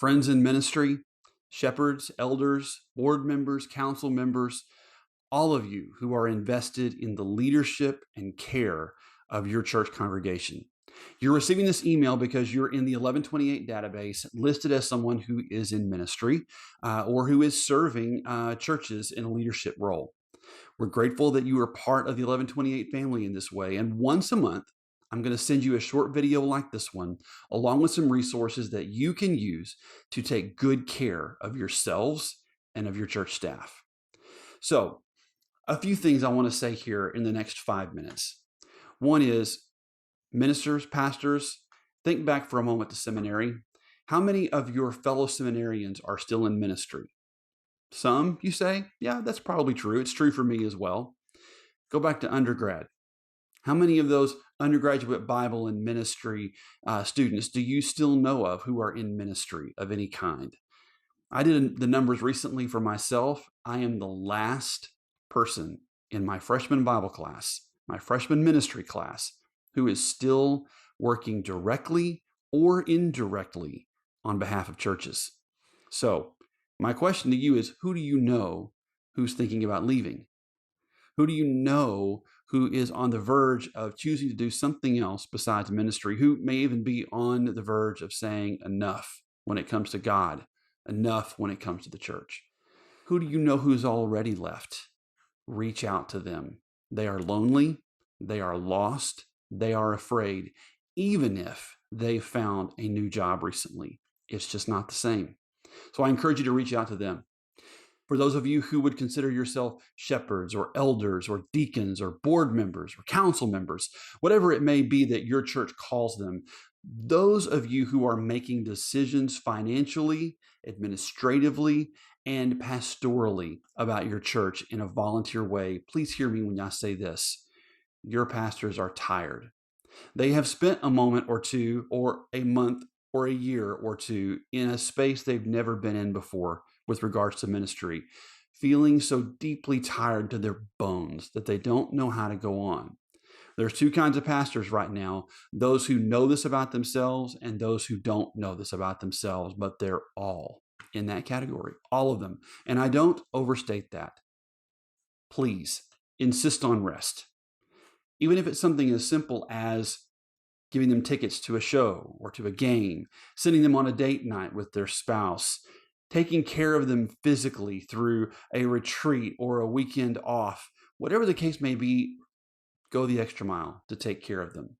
friends in ministry, shepherds, elders, board members, council members, all of you who are invested in the leadership and care of your church congregation. You're receiving this email because you're in the 1128 database listed as someone who is in ministry or who is serving churches in a leadership role. We're grateful that you are part of the 1128 family in this way. And once a month, I'm going to send you a short video like this one, along with some resources that you can use to take good care of yourselves and of your church staff. So, a few things I want to say here in the next 5 minutes. One is, ministers, pastors, think back for a moment to seminary. How many of your fellow seminarians are still in ministry? Some, you say? Yeah, that's probably true. It's true for me as well. Go back to undergrad. How many of those undergraduate Bible and ministry students do you still know of who are in ministry of any kind? I did the numbers recently for myself. I am the last person in my freshman Bible class, my freshman ministry class, who is still working directly or indirectly on behalf of churches. So, my question to you is, who do you know who's thinking about leaving? Who do you know who is on the verge of choosing to do something else besides ministry? Who may even be on the verge of saying enough when it comes to God, enough when it comes to the church? Who do you know who's already left? Reach out to them. They are lonely. They are lost. They are afraid, even if they found a new job recently. It's just not the same. So I encourage you to reach out to them. For those of you who would consider yourself shepherds or elders or deacons or board members or council members, whatever it may be that your church calls them, those of you who are making decisions financially, administratively, and pastorally about your church in a volunteer way, please hear me when I say this. Your pastors are tired. They have spent a moment or two, or a month, or a year or two in a space they've never been in before with regards to ministry, feeling so deeply tired to their bones that they don't know how to go on. There's two kinds of pastors right now, those who know this about themselves and those who don't know this about themselves, but they're all in that category, all of them. And I don't overstate that. Please insist on rest. Even if it's something as simple as giving them tickets to a show or to a game, sending them on a date night with their spouse, taking care of them physically through a retreat or a weekend off, whatever the case may be, go the extra mile to take care of them.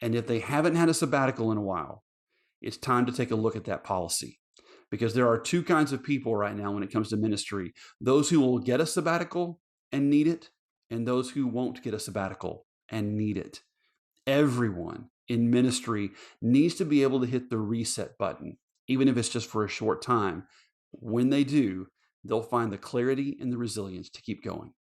And if they haven't had a sabbatical in a while, it's time to take a look at that policy. Because there are two kinds of people right now when it comes to ministry: those who will get a sabbatical and need it, and those who won't get a sabbatical and need it. Everyone in ministry needs to be able to hit the reset button, even if it's just for a short time. When they do, they'll find the clarity and the resilience to keep going.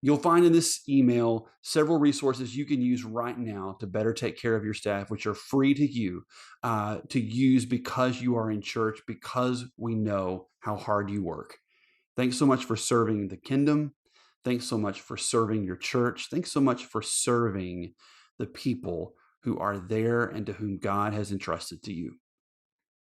You'll find in this email several resources you can use right now to better take care of your staff, which are free to you to use because you are in church, because we know how hard you work. Thanks so much for serving the kingdom. Thanks so much for serving your church. Thanks so much for serving the people who are there and to whom God has entrusted to you.